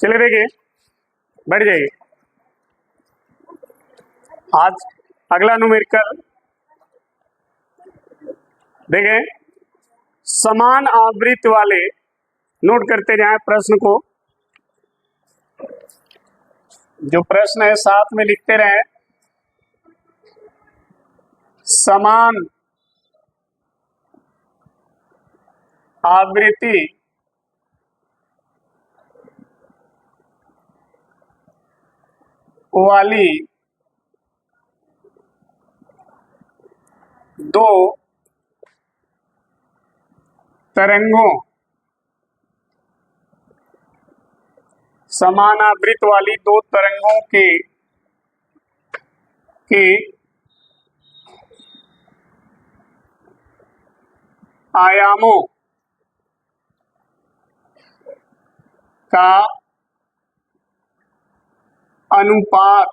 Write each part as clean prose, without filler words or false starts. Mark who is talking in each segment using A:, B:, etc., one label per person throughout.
A: चलिए देखिए, बढ़ जाइए। आज अगला न्यूमेरिकल देखें, समान आवृत्ति वाले, नोट करते जाएं प्रश्न को, जो प्रश्न है साथ में लिखते रहें। समान आवृत्ति वाली दो तरंगों, समान आवृत्ति वाली दो तरंगों के आयामों का अनुपात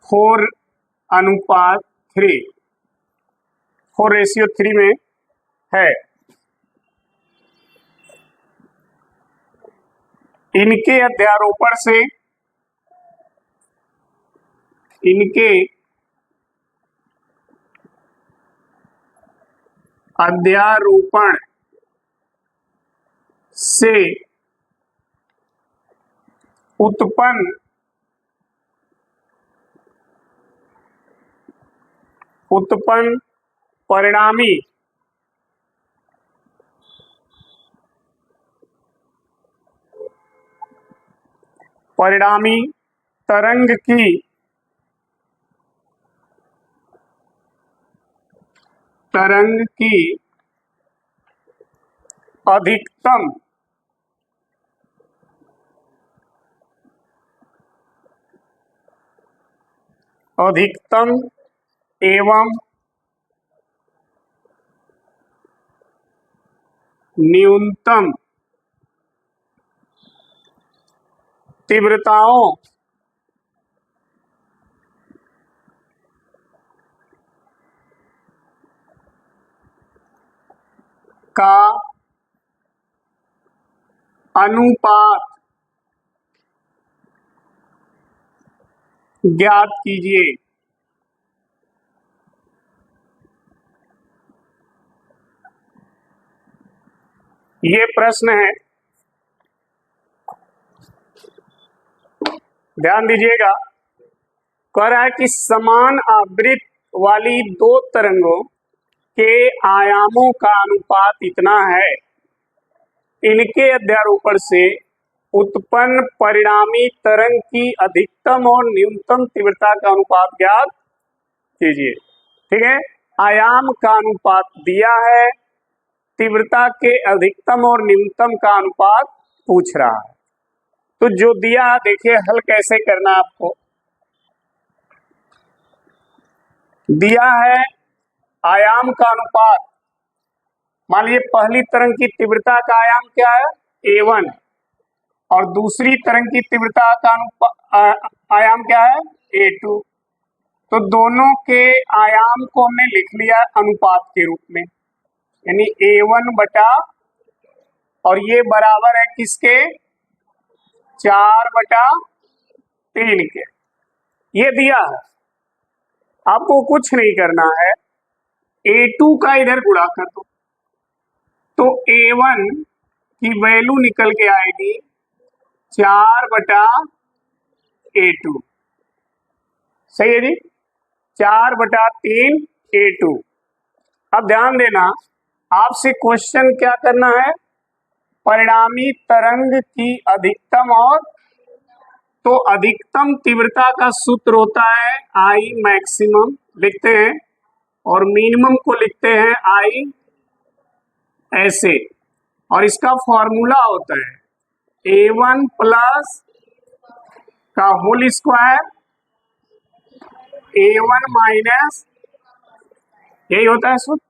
A: 4:3, 4:3 में है। इनके अध्यारोपण से उत्पन्न परिणामी तरंग की अधिकतम एवं न्यूनतम तीव्रताओं का अनुपात ज्ञात कीजिए। ये प्रश्न है, ध्यान दीजिएगा। कह रहा है कि समान आवृत्ति वाली दो तरंगों के आयामों का अनुपात इतना है, इनके अध्यारोपण से उत्पन्न परिणामी तरंग की अधिकतम और न्यूनतम तीव्रता का अनुपात ज्ञात कीजिए। ठीक है, आयाम का अनुपात दिया है, तीव्रता के अधिकतम और न्यूनतम का अनुपात पूछ रहा है। तो जो दिया, देखिए हल कैसे करना आपको। दिया है आयाम का अनुपात, मान लीजिए पहली तरंग की तीव्रता का आयाम क्या है, A1, और दूसरी तरंग की तीव्रता का आयाम क्या है, A2। तो दोनों के आयाम को हमने लिख लिया अनुपात के रूप में, यानी A1 बटा, और ये बराबर है किसके, 4/3 के। ये दिया है, आपको कुछ नहीं करना है, A2 का इधर गुणा कर दो, तो A1 की वैल्यू निकल के आएगी 4/A2। सही है जी, 4/3 A2। अब ध्यान देना, आपसे क्वेश्चन क्या करना है, परिणामी तरंग की अधिकतम, और तो अधिकतम तीव्रता का सूत्र होता है I मैक्सिमम, लिखते हैं, और मिनिमम को लिखते हैं I ऐसे, और इसका फॉर्मूला होता है A1 प्लस का होल स्क्वायर A1 माइनस, यही होता है सूत्र।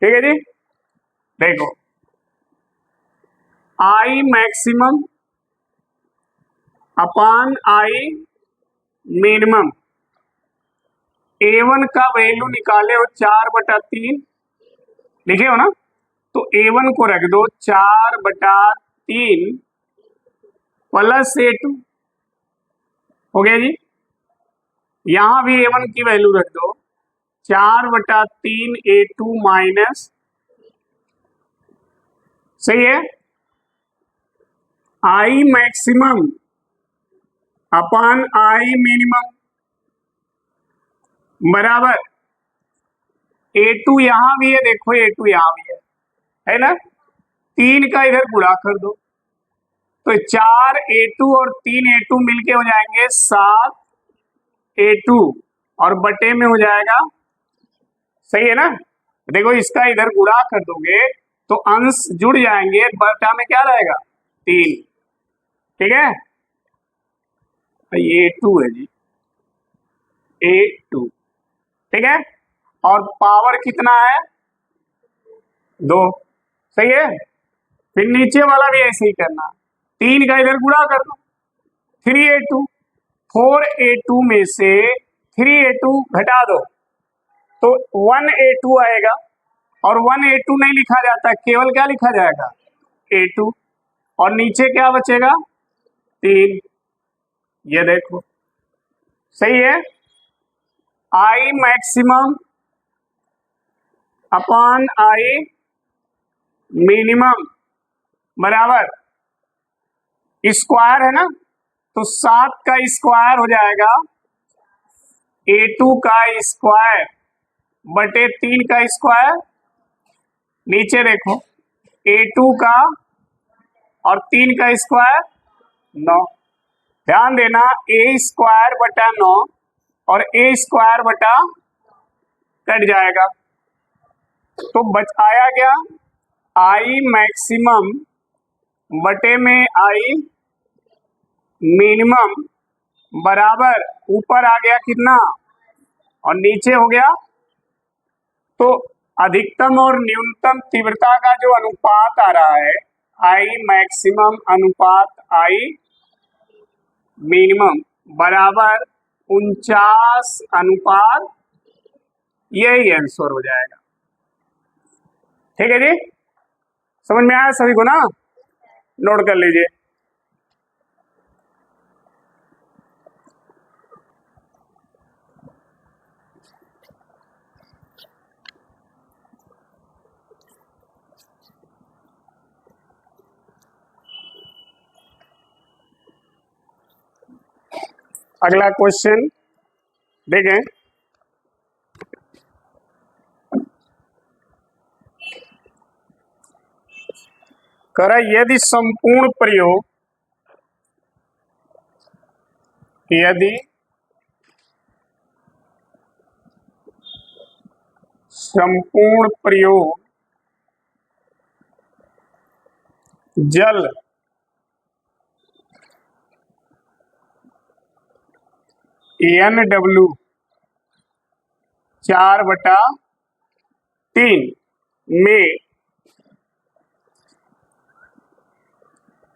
A: ठीक है जी, देखो I maximum upon I minimum, A1 का वैल्यू निकाले हो 4/3, लिखे हो ना, तो A1 को रख दो 4/3 प्लस A2 हो गया जी। यहां भी A1 की वैल्यू रख दो 4/3 A2 माइनस, सही है, I maximum upon I minimum बराबर A2 यहां भी है, देखो A2 यहां भी है ना, 3 का इधर गुणा कर दो तो 4 A2 और 3 A2 मिलके हो जाएंगे 7 A2 और बटे में हो जाएगा, सही है ना। देखो इसका इधर गुणा कर दोगे तो अंश जुड़ जाएंगे, बटा में क्या रहेगा 3, ठीक है। A2 है जी, A2, ठीक है। और पावर कितना है 2, सही है। फिर नीचे वाला भी ऐसे ही करना, 3 का इधर गुणा कर दो 3A2, 4A2 में से 3A2 घटा दो तो 1A2 आएगा, और 1A2 नहीं लिखा जाता, केवल क्या लिखा जाएगा A2, और नीचे क्या बचेगा 3, ये देखो, सही है। I maximum upon I minimum बराबर स्क्वायर है ना, तो 7 का स्क्वायर हो जाएगा A2 का स्क्वायर बटे 3 का स्क्वायर, नीचे देखो A2 का और 3 का स्क्वायर 9, ध्यान देना A स्क्वायर बटा 9 और A स्क्वायर बटा कट जाएगा, तो बच आया क्या I मैक्सिमम बटे में I मिनिमम बराबर ऊपर आ गया कितना और नीचे हो गया, तो अधिकतम और न्यूनतम तीव्रता का जो अनुपात आ रहा है I मैक्सिमम अनुपात I मिनिमम बराबर 49 यही आंसर हो जाएगा, ठीक है जी। समझ में आया सभी को ना, नोट कर लीजिए। अगला क्वेश्चन देखें, करा यदि संपूर्ण प्रयोग, यदि संपूर्ण प्रयोग जल NW 4/3 में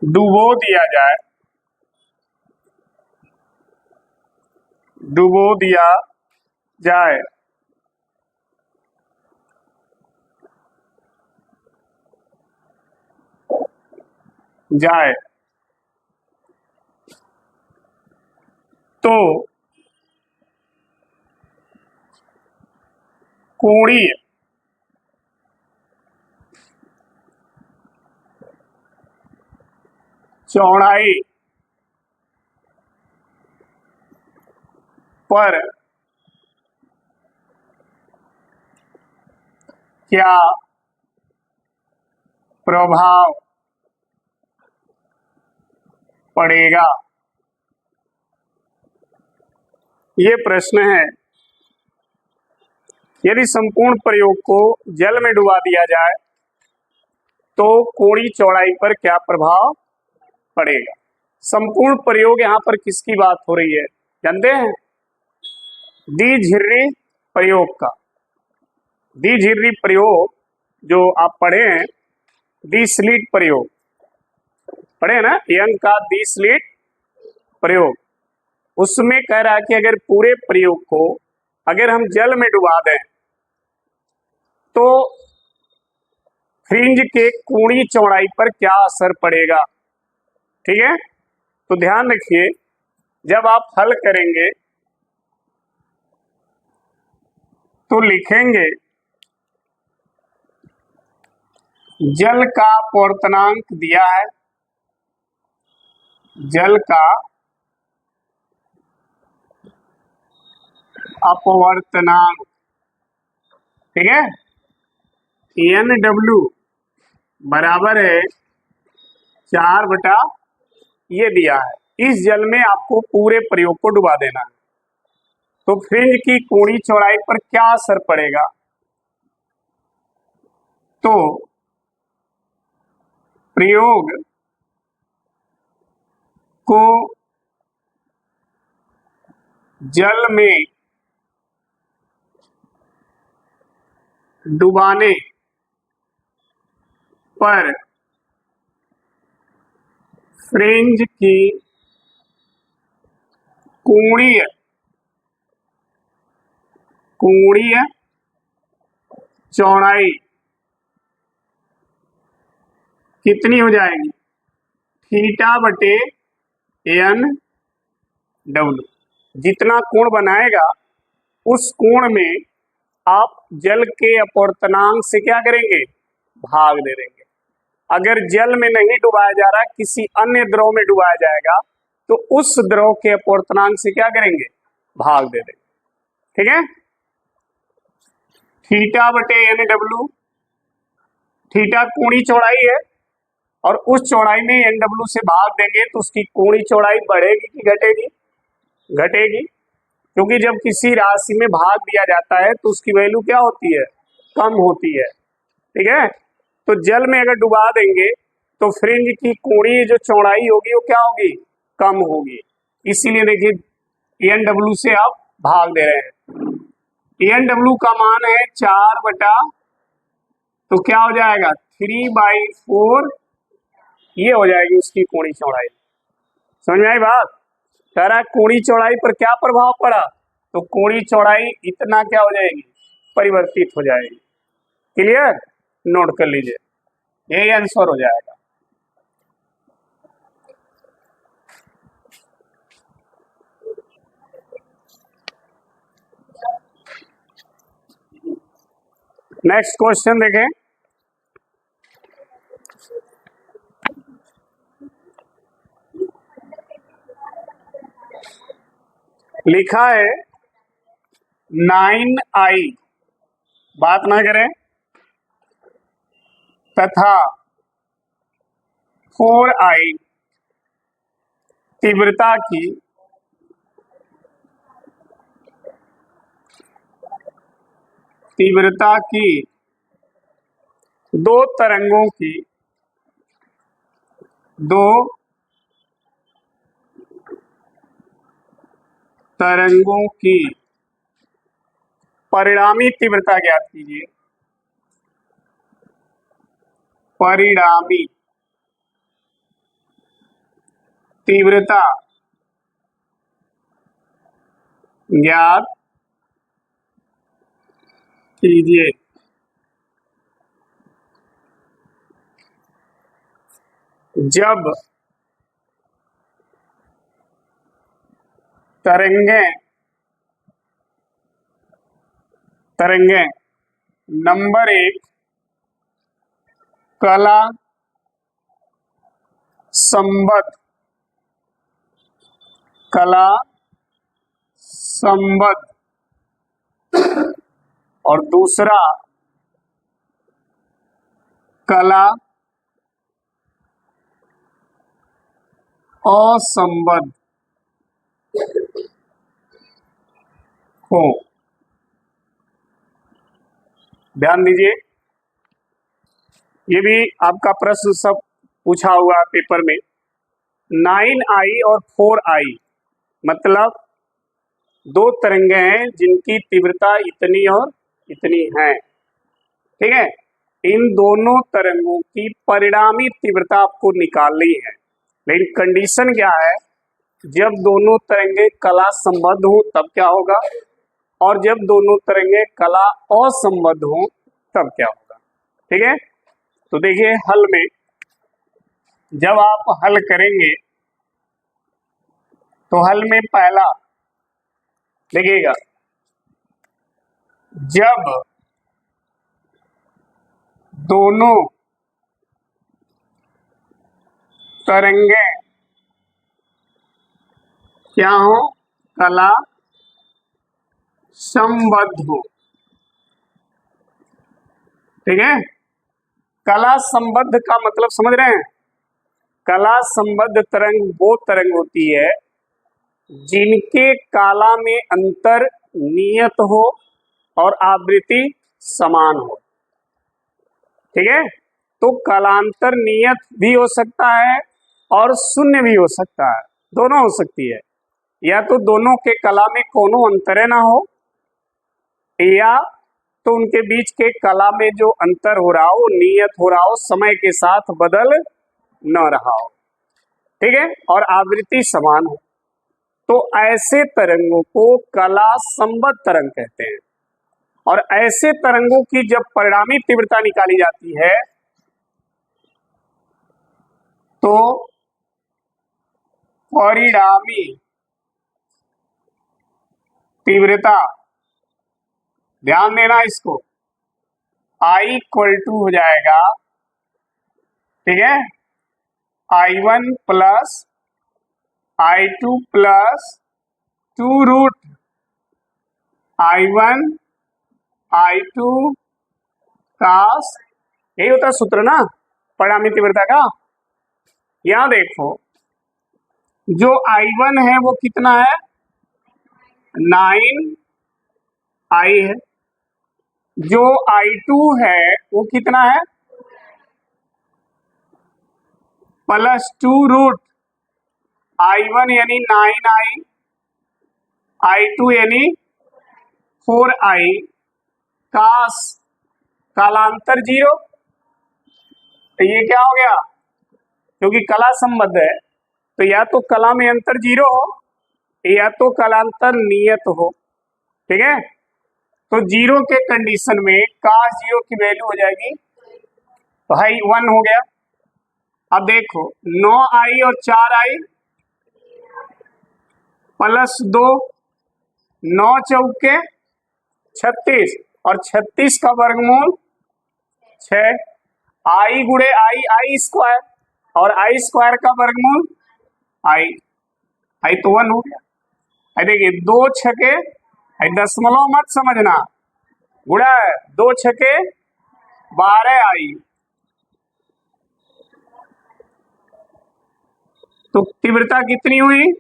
A: डुबो दिया जाए, डुबो दिया जाए जाए तो कोणीय चौड़ाई पर क्या प्रभाव पड़ेगा, ये प्रश्न है। यदि संपूर्ण प्रयोग को जल में डुबा दिया जाए तो कोणीय चौड़ाई पर क्या प्रभाव पड़ेगा। संपूर्ण प्रयोग यहाँ पर किसकी बात हो रही है जानते हैं, द्विझिर्री प्रयोग का। द्विझिर्री प्रयोग जो आप पढ़े हैं, द्विस्लिट प्रयोग पढ़े ना, यंग का द्विस्लिट प्रयोग, उसमें कह रहा है कि अगर पूरे प्रयोग को अगर हम जल में डुबा दें तो फ्रिंज के कोणीय चौड़ाई पर क्या असर पड़ेगा। ठीक है, तो ध्यान रखिए, जब आप हल करेंगे तो लिखेंगे जल का अपवर्तनांक दिया है, जल का अपवर्तनांक, ठीक है, NW बराबर है 4 बटा ये दिया है। इस जल में आपको पूरे प्रयोग को डुबा देना है। तो फ्रिंज की कोणीय चौड़ाई पर क्या असर पड़ेगा, तो प्रयोग को जल में डुबाने पर फ्रिंज की कोणीय चौड़ाई कितनी हो जाएगी, थीटा बटे NW। जितना कोण बनाएगा उस कोण में आप जल के अपवर्तनांक से क्या करेंगे, भाग दे देंगे। अगर जल में नहीं डुबाया जा रहा, किसी अन्य द्रव में डुबाया जाएगा, तो उस द्रव के अपवर्तनांक से क्या करेंगे, भाग दे देंगे। ठीक है, थीटा बटे NW, थीटा कोणीय चौड़ाई है और उस चौड़ाई में NW से भाग देंगे तो उसकी कोणीय चौड़ाई बढ़ेगी कि घटेगी, घटेगी, क्योंकि जब किसी राशि में भाग दिया जाता है तो उसकी वैल्यू क्या होती है, कम होती है। ठीक है, तो जल में अगर डुबा देंगे तो फ्रिंज की कोणीय जो चौड़ाई होगी वो क्या होगी, कम होगी। इसीलिए देखिए NW से आप भाग दे रहे हैं। NW का मान है 4 बटा, तो क्या हो जाएगा 3/4, ये हो जाएगी उसकी कोणीय चौड़ाई। समझ में आई बात। सारा कोणीय चौड़ाई पर क्या प्रभाव पड़ा, तो कोणीय चौड़ाई इतना क्या हो जाएगी, परिवर्तित हो जाएगी। क्लियर, नोट कर लीजिए, यही आंसर हो जाएगा। नेक्स्ट क्वेश्चन देखें, लिखा है 9I, बात ना करें, तथा 4I तीव्रता की दो तरंगों की परिणामी तीव्रता ज्ञात कीजिए। परिणामी तीव्रता ज्ञात कीजिए। जब तरंगें नंबर 1 कला संबद्ध और दूसरा कला असंबद्ध हो। ध्यान दीजिए, ये भी आपका प्रश्न सब पूछा हुआ पेपर में। 9I और 4I मतलब दो तरंगें हैं जिनकी तीव्रता इतनी और इतनी है। ठीक है, इन दोनों तरंगों की परिणामी तीव्रता आपको निकालनी है, लेकिन कंडीशन क्या है, जब दोनों तरंगे कला संबद्ध हो तब क्या होगा, और जब दोनों तरंगे कला असंबद्ध हो तब क्या होगा। ठीक है, तो देखिए हल में जब आप हल करेंगे तो हल में पहला देखिएगा, जब दोनों तरंगे क्या हो, कला संबद्ध हो, ठीक है। कला संबद्ध का मतलब समझ रहे हैं? कला संबद्ध तरंग वो तरंग होती है जिनके काला में अंतर नियत हो और आवृत्ति समान हो, ठीक है। तो कालांतर नियत भी हो सकता है और शून्य भी हो सकता है, दोनों हो सकती है। या तो दोनों के कला में कोनो अंतर ना हो, या तो उनके बीच के कला में जो अंतर हो रहा हो नियत हो रहा हो, समय के साथ बदल न रहा हो, ठीक है, और आवृत्ति समान हो। तो ऐसे तरंगों को कला संबद्ध तरंग कहते हैं। और ऐसे तरंगों की जब परिणामी तीव्रता निकाली जाती है तो परिणामी तीव्रता, ध्यान देना इसको, I इक्वल टू हो जाएगा, ठीक है, I1 plus I2 plus 2 root I1 I2 कास, यही होता है सूत्र ना परिणामी तीव्रता का। यहां देखो जो I1 है वो कितना है, 9I है। जो I2 है वो कितना है, प्लस 2 रूट I1 यानी 9I, I2 यानी 4I कास कालांतर 0। तो ये क्या हो गया, क्योंकि कला संबद्ध है तो या तो कला में अंतर 0 हो या तो कलांतर नियत हो, ठीक है। तो 0 के कंडीशन में कास 0 की वैल्यू हो जाएगी भाई 1 हो गया। अब देखो 9I और 4I प्लस 2, 9 चौके 36 और 36 का वर्गमूल 6, I गुणे I स्क्वायर और I स्क्वायर का वर्गमूल I तो 1 हो गया। देखिए 2 छके, दशमलव मत समझना, गुणा है 2 छके 12I, तो तीव्रता कितनी हुई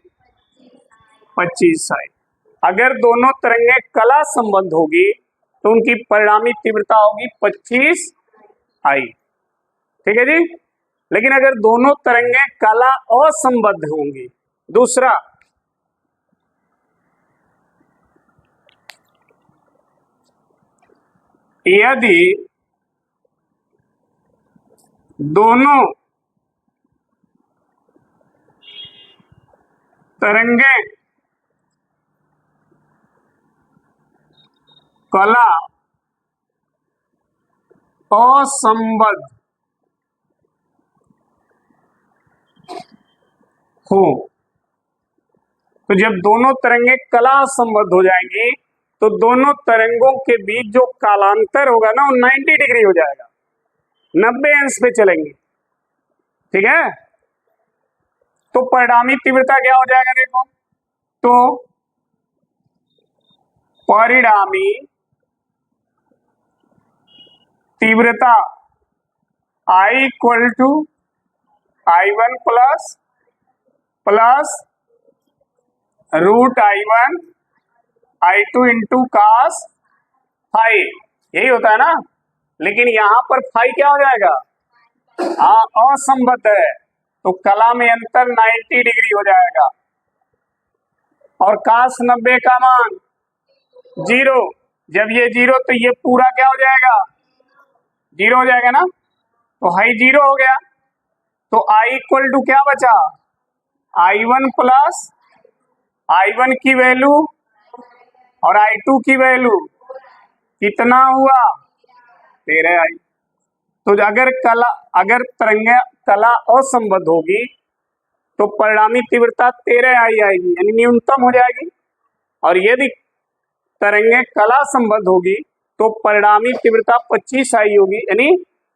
A: 25I। अगर दोनों तरंगें कला संबद्ध होगी तो उनकी परिणामी तीव्रता होगी 25I, ठीक है जी। लेकिन अगर दोनों तरंगें कला असंबद्ध होंगी, दूसरा यदि दोनों तरंगें कला असंबद्ध हो, तो जब दोनों तरंगें कला संबद्ध हो जाएंगी तो दोनों तरंगों के बीच जो कालांतर होगा ना वो 90 डिग्री हो जाएगा, 90 अंश पे चलेंगे, ठीक है। तो परिणामी तीव्रता क्या हो जाएगा देखो, तो परिणामी तीव्रता I equal to I1 plus root I1 I2 into cos phi, यही होता है ना। लेकिन यहां पर फाई क्या हो जाएगा, असंबद्ध है तो कला में अंतर 90 डिग्री हो जाएगा और कास 90 का मान 0। जब ये 0 तो ये पूरा क्या हो जाएगा, 0 हो जाएगा ना, तो हाई 0 हो गया। तो I इक्वल टू क्या बचा, I1 प्लस I1 की वैल्यू और I2 की वैल्यू कितना हुआ 13I। तो अगर तरंग कला असंबद्ध होगी तो परिणामी तीव्रता 13 आई आएगी, यानी न्यूनतम हो जाएगी। और यदि तरंगें कला संबद्ध होगी तो परिणामी तीव्रता 25 आई होगी, यानी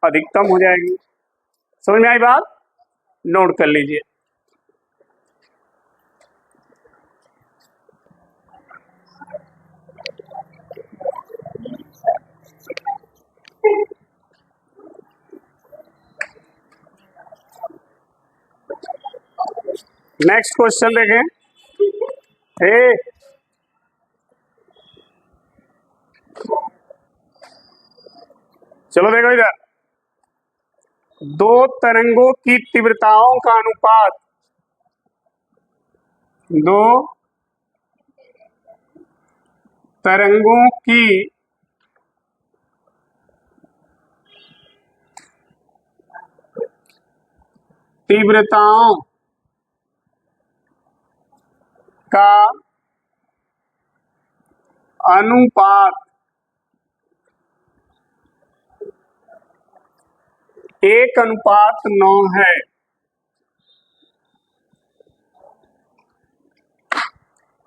A: अधिकतम हो जाएगी। समझ में आई बात? नोट कर लीजिए। नेक्स्ट क्वेश्चन देखें। चलो देखो इधर, दो तरंगों की तीव्रताओं का अनुपात, दो तरंगों की तीव्रताओं का अनुपात 1:9 है।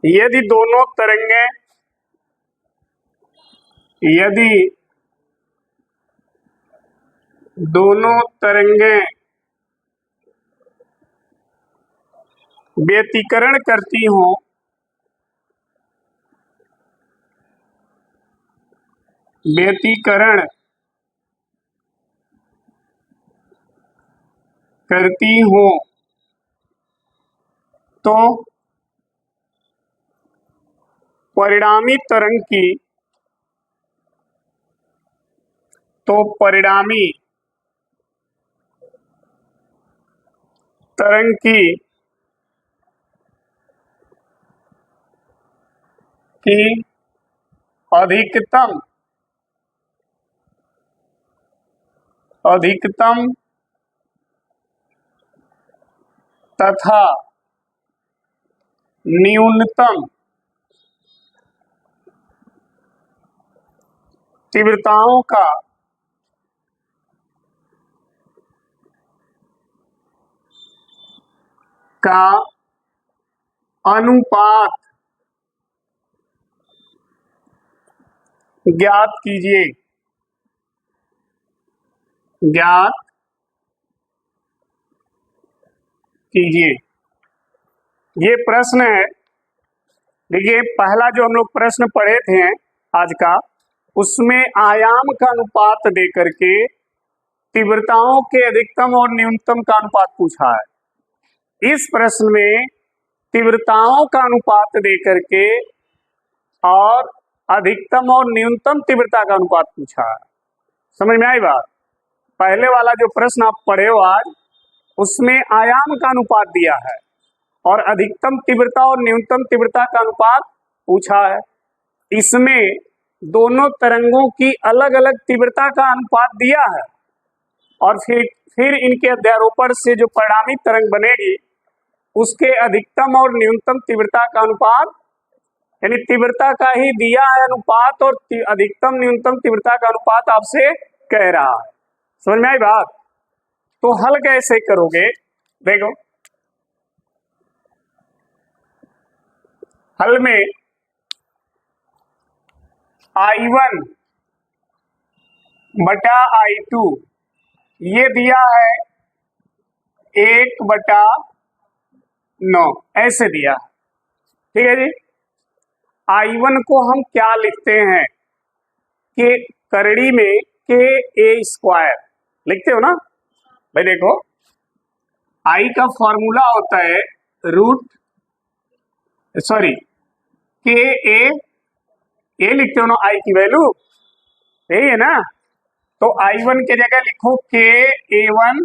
A: यदि दोनों तरंगें व्यतिकरण करती हों, व्यतिकरण करती हो तो परिणामी तरंग की अधिकतम तथा न्यूनतम तीव्रताओं का अनुपात ज्ञात कीजिए। ये प्रश्न है। देखिए, पहला जो हम लोग प्रश्न पढ़े थे आज का, उसमें आयाम का अनुपात दे करके तीव्रताओं के अधिकतम और न्यूनतम का अनुपात पूछा है। इस प्रश्न में तीव्रताओं का अनुपात दे करके और अधिकतम और न्यूनतम तीव्रता का अनुपात पूछा है। समझ में आई बात? पहले वाला जो प्रश्न आप पढ़े हो आज, उसमें आयाम का अनुपात दिया है और अधिकतम तीव्रता और न्यूनतम तीव्रता का अनुपात पूछा है। इसमें दोनों तरंगों की अलग अलग तीव्रता का अनुपात दिया है और फिर इनके अध्यारोपण से जो परिणामी तरंग बनेगी उसके अधिकतम और न्यूनतम तीव्रता का अनुपात, यानी तीव्रता का ही दिया है अनुपात और अधिकतम न्यूनतम तीव्रता का अनुपात आपसे कह रहा है। समझ में आई बात? तो हल कैसे करोगे? देखो, हल में I1 बटा I2 ये दिया है 1/9, ऐसे दिया है। ठीक है जी। I1 को हम क्या लिखते हैं कि करड़ी में KA² लिखते हो ना भाई। देखो, I का फॉर्मूला होता है KA, ये लिखते हो ना I की वैल्यू, यही है ना। तो I1 के जगह लिखो KA1,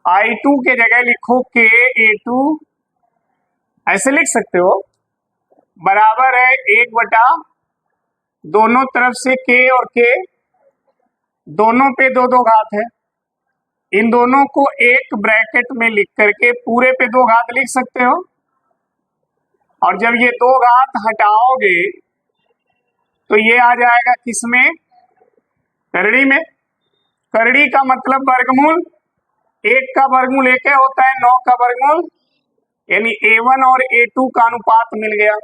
A: I2 के जगह लिखो KA2, ऐसे लिख सकते हो। बराबर है 1 दोनों तरफ से K और K, दोनों पे 2 घात है। इन दोनों को एक ब्रैकेट में लिख करके पूरे पे 2 घात लिख सकते हो। और जब ये 2 घात हटाओगे तो ये आ जाएगा किसमें? करड़ी में। करड़ी का मतलब वर्गमूल, एक का वर्गमूल एक होता है, 9 का वर्गमूल, यानी A1 और A2 का अनुपात मिल गया।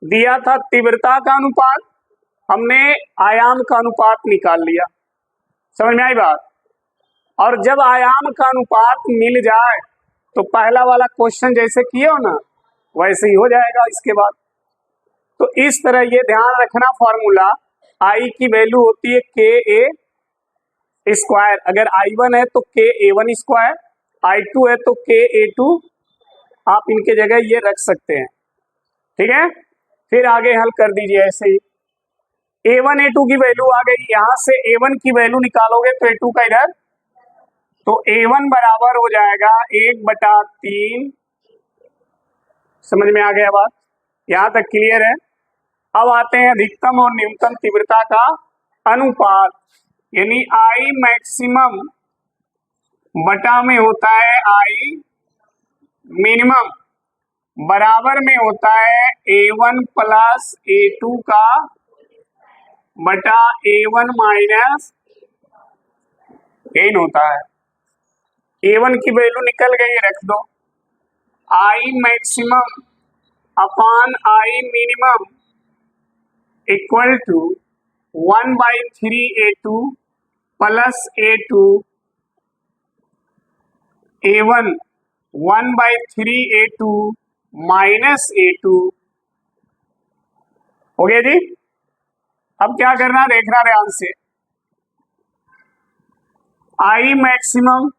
A: दिया था तीव्रता का अनुपात, हमने आयाम का अनुपात निकाल लिया। समझ में आई बात? और जब आयाम का अनुपात मिल जाए तो पहला वाला क्वेश्चन जैसे किए हो ना वैसे ही हो जाएगा इसके बाद। तो इस तरह ये ध्यान रखना, फॉर्मूला आई की वैल्यू होती है के ए स्क्वायर, अगर I1 है तो के A1 स्क्वायर, I2 है तो के A2, आप इनके जगह ये रख सकते हैं। ठीक है, फिर आगे हल कर दीजिए ऐसे ही। A1 A2 की वैल्यू आ गई, यहां से A1 की वैल्यू निकालोगे तो A2 का इधर, तो A1 बराबर हो जाएगा 1/3। समझ में आ गया बात? यहां तक क्लियर है? अब आते हैं अधिकतम और न्यूनतम तीव्रता का अनुपात, यानी I मैक्सिमम बटा में होता है I मिनिमम, बराबर में होता है A1 प्लस A2 का बटा A1 माइनस n होता है। A1 की वैल्यू निकल गई, रख दो। I maximum upon I minimum equal to 1/3 A2 plus A2 A1 1/3 A2 minus A2। हो गया जी? अब क्या करना, देखना ध्यान से। I maximum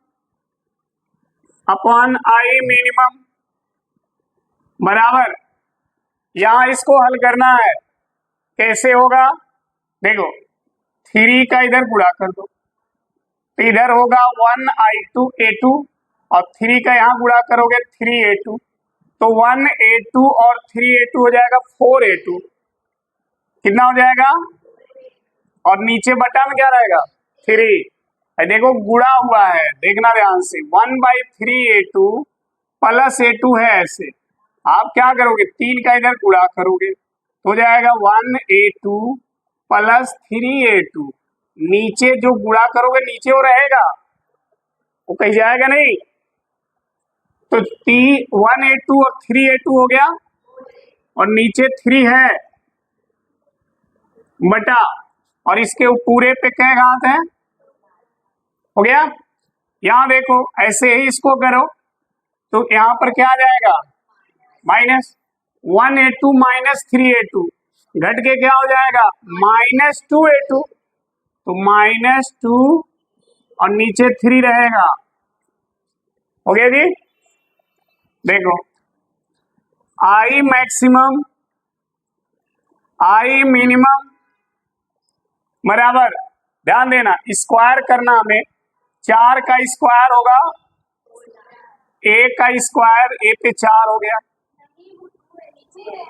A: upon I minimum बराबर, यहां इसको हल करना है। कैसे होगा? देखो 3 का इधर गुणा कर दो, तो इधर होगा 1I2 A2 और 3 का यहां गुणा करोगे 3A2, तो 1A2 और 3A2 हो जाएगा 4A2। कितना हो जाएगा? और नीचे बटा में क्या रहेगा? 3। देखो गुणा हुआ है, देखना ध्यान से। 1/3 A2 प्लस A2 है, ऐसे आप क्या करोगे 3 का इधर गुणा करोगे तो हो जाएगा 1A2 प्लस 3A2। नीचे जो गुणा करोगे नीचे वो रहेगा, वो कहीं जाएगा नहीं। तो 1A2 और 3A2 हो गया, और नीचे 3 है बटा, और इसके पूरे पे क्या घात है? हो गया। यहां देखो ऐसे ही इसको करो तो यहां पर क्या आ जाएगा? माइनस 1A2 माइनस 3A2 घट के क्या हो जाएगा? -2A2। तो -2 और नीचे 3 रहेगा। हो गया जी? देखो I मैक्सिमम I मिनिमम बराबर, ध्यान देना स्क्वायर करना हमें, 4 का स्क्वायर होगा A का स्क्वायर, A पे 4 हो गया।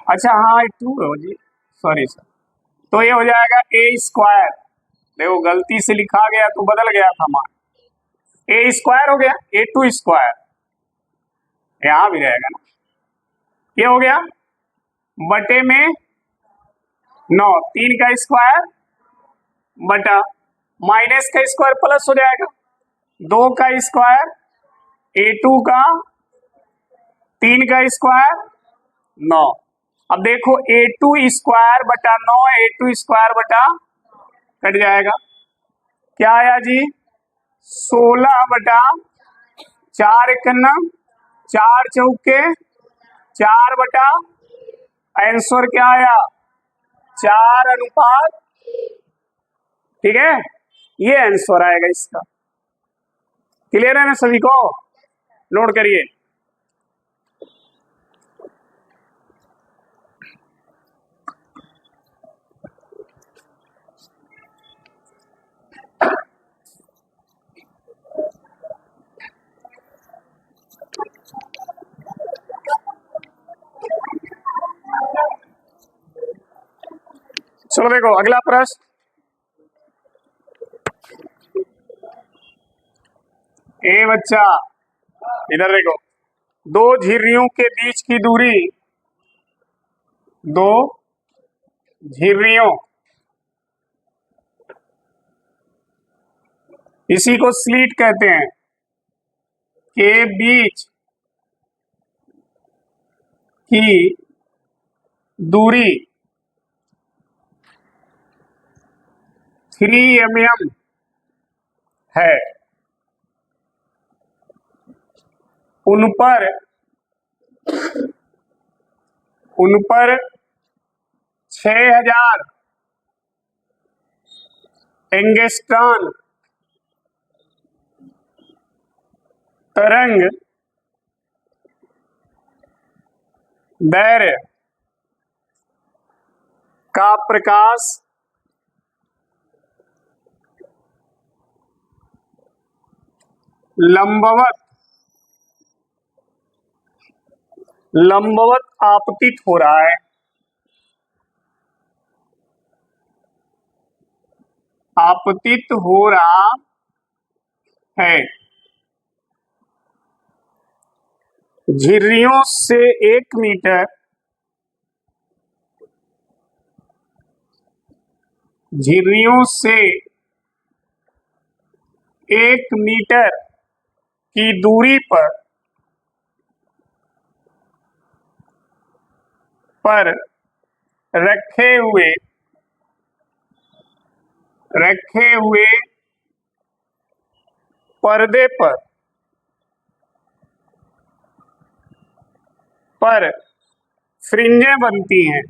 A: अच्छा हाँ 2 हो जी, सॉरी सर। तो ये हो जाएगा A स्क्वायर, देखो गलती से लिखा गया तो बदल गया था मान, A स्क्वायर हो गया A2 स्क्वायर, यहां भी रहेगा ना। ये हो गया बटे में 9, 3 का स्क्वायर बटा माइनस का स्क्वायर प्लस हो जाएगा, 2 का स्क्वायर A2 का, 3 का स्क्वायर 9। अब देखो A2 स्क्वायर बटा 9, A2 स्क्वायर बटा कट जाएगा, क्या आया जी? 16 बटा 4 एकन्ना 4 चौके 4 बटा, आंसर क्या आया? 4:। ठीक है, ये आंसर आएगा इसका। क्लियर है ना सभी को? नोट करिए। चलो देखो अगला प्रश्न। ए बच्चा इधर देखो, 2 झिर्रियों के बीच की दूरी, 2 झिर्रियों इसी को स्लीट कहते हैं, के बीच की दूरी 3 mm है। उन पर 6000 एंगस्ट्रॉन तरंग दैर्घ्य का प्रकाश लंबवत आपतित हो रहा है। आपतित हो रहा है। झिर्रियों से 1 मीटर की दूरी पर रखे हुए पर्दे पर फ्रिंजें बनती हैं।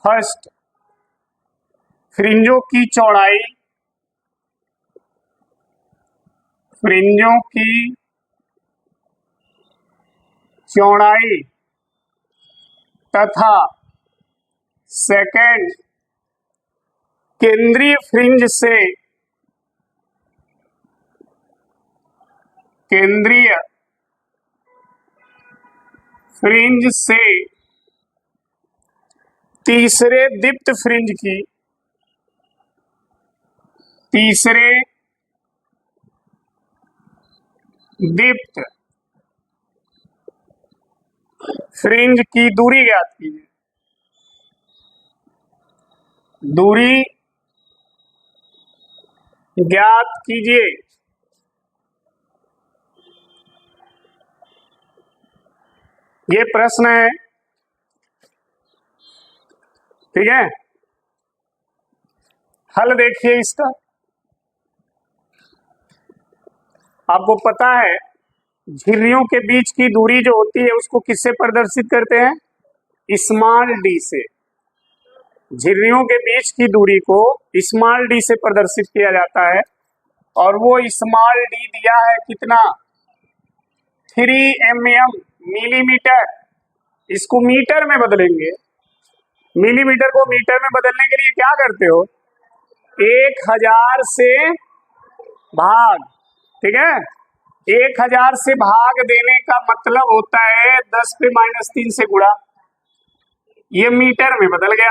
A: फर्स्ट, फ्रिंजों की चौड़ाई तथा सेकंड, केंद्रीय फ्रिंज से तीसरे दीप्त फ्रिंज की दूरी ज्ञात कीजिए। दूरी ज्ञात कीजिए। ये प्रश्न है, ठीक है। हल देखिए इसका। आपको पता है झिर्रियों के बीच की दूरी जो होती है उसको किससे प्रदर्शित करते हैं? स्मॉल डी से। झिर्रियों के बीच की दूरी को स्मॉल डी से प्रदर्शित किया जाता है और वो स्मॉल डी दिया है कितना? 3 mm, मिलीमीटर। इसको मीटर में बदलेंगे। मिलीमीटर को मीटर में बदलने के लिए क्या करते हो? 1000 से भाग, ठीक है। 1000 से भाग देने का मतलब होता है 10⁻³ से गुणा। ये मीटर में बदल गया।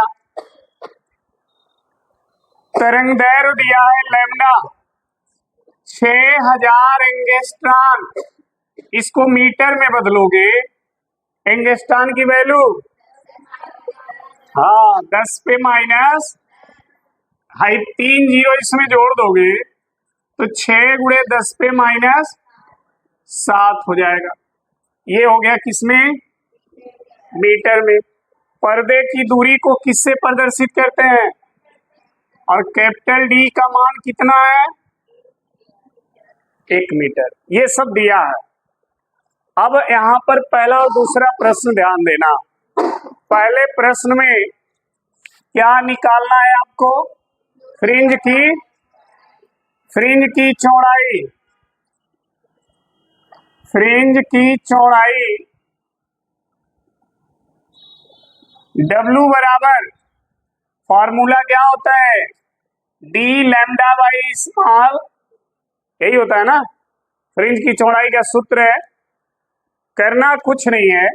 A: तरंग दैर्घ्य दिया है लैम्डा 6000 एंगस्ट्रॉन। इसको मीटर में बदलोगे, एंगस्ट्रॉन की वैल्यू 10⁻, 3 जीरो इसमें जोड़ दोगे तो 6 × 10⁻7 हो जाएगा। ये हो गया किसमें? मीटर में। पर्दे की दूरी को किससे प्रदर्शित करते हैं? और कैपिटल डी का मान कितना है? 1 मीटर। ये सब दिया है। अब यहाँ पर पहला और दूसरा प्रश्न ध्यान देना। पहले प्रश्न में क्या निकालना है आपको? फ्रिंज की चौड़ाई W बराबर, फॉर्मूला क्या होता है? D λ/स्मॉल, यही होता है ना। फ्रिंज की चौड़ाई का सूत्र है। करना कुछ नहीं है,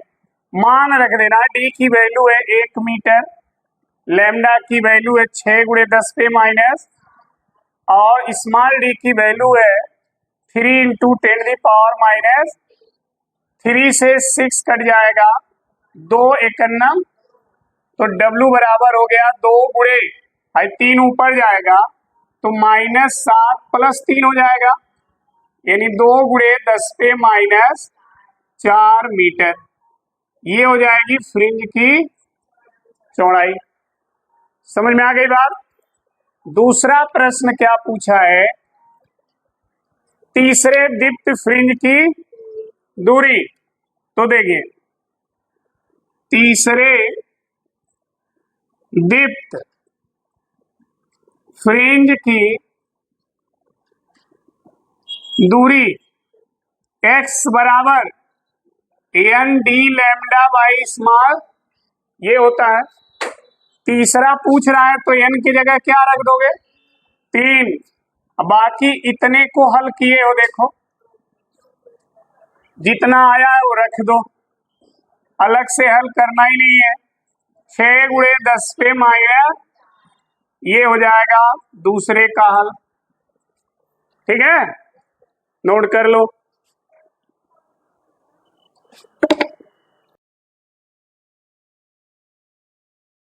A: मान रख देना। D की वैल्यू है 1 मीटर, लैम्डा की वैल्यू है 6 × 10⁻, और स्मॉल d की वैल्यू है 3 × 10⁻³ 3 से 6 कट जाएगा, 2 51, तो W बराबर हो गया 2 गुणे 3 ऊपर जाएगा तो -7 + 3 हो जाएगा, यानी 2 गुणे 10 पे -4 मीटर। ये हो जाएगी फ्रिंज की चौड़ाई। समझ में आ गई बात। दूसरा प्रश्न क्या पूछा है, तीसरे दीप्त फ्रिंज की दूरी। तो देखिए, तीसरे दीप्त फ्रिंज की दूरी x बराबर n d lambda by small ये होता है। तीसरा पूछ रहा है तो n की जगह क्या रख दोगे, 3। बाकी इतने को हल किए हो, देखो जितना आया है वो रख दो, अलग से हल करना ही नहीं है। 6 गुणे 10 पे माइनस, ये हो जाएगा दूसरे का हल। ठीक है, नोट कर लो।